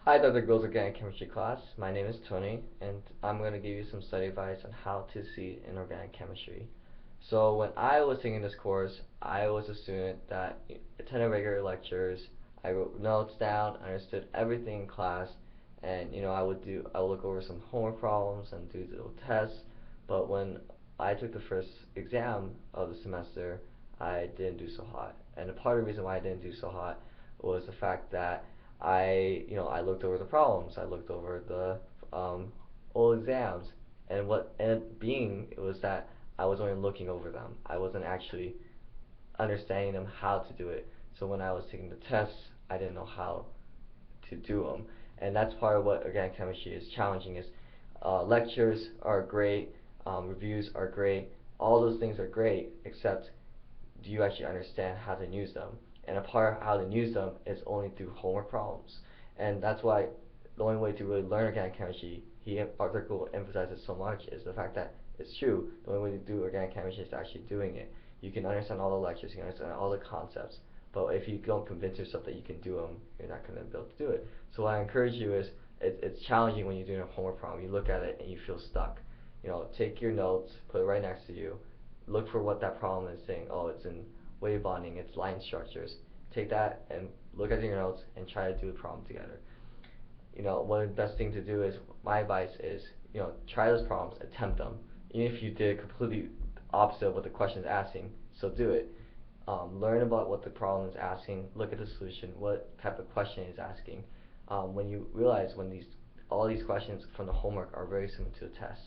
Hi, Dr. Girls Organic Chemistry class. My name is Tony, and I'm going to give you some study advice on how to see in organic chemistry. So when I was taking this course, I was a student that attended regular lectures. I wrote notes down, understood everything in class, and I would look over some homework problems and do little tests. But when I took the first exam of the semester, I didn't do so hot. And a part of the reason why I didn't do so hot was the fact that I looked over the problems. I looked over the old exams, and what ended up being it was that I was only looking over them. I wasn't actually understanding them how to do it. So when I was taking the tests, I didn't know how to do them, and that's part of what organic chemistry is challenging. Is lectures are great, reviews are great, all those things are great, except do you actually understand how to use them? And a part of how to use them is only through homework problems. And that's why the only way to really learn organic chemistry, article emphasizes so much, is the fact that it's true. The only way to do organic chemistry is actually doing it. You can understand all the lectures, you can understand all the concepts, but if you don't convince yourself that you can do them, you're not going to be able to do it. So what I encourage you is, it's challenging when you're doing a homework problem. You look at it and you feel stuck. Take your notes, put it right next to you, look for what that problem is saying. Oh, it's in wave bonding, it's line structures. Take that and look at your notes and try to do the problem together. One of the best thing to do is, my advice is, try those problems, attempt them. Even if you did completely opposite of what the question is asking, so do it. Learn about what the problem is asking, look at the solution, what type of question it is asking. When you realize all these questions from the homework are very similar to the test.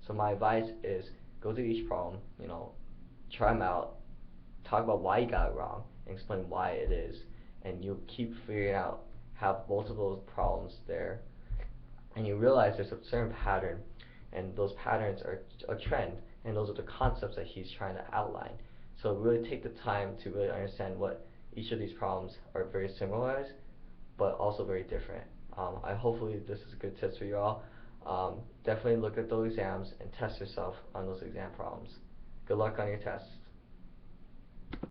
So my advice is, go through each problem, try them out, talk about why you got it wrong, and explain why it is. And you keep figuring out, have multiple problems there, and you realize there's a certain pattern, and those patterns are a trend, and those are the concepts that he's trying to outline. So really take the time to really understand what each of these problems are very similar, but also very different. I hopefully this is good tips for you all. Definitely look at those exams and test yourself on those exam problems. Good luck on your tests.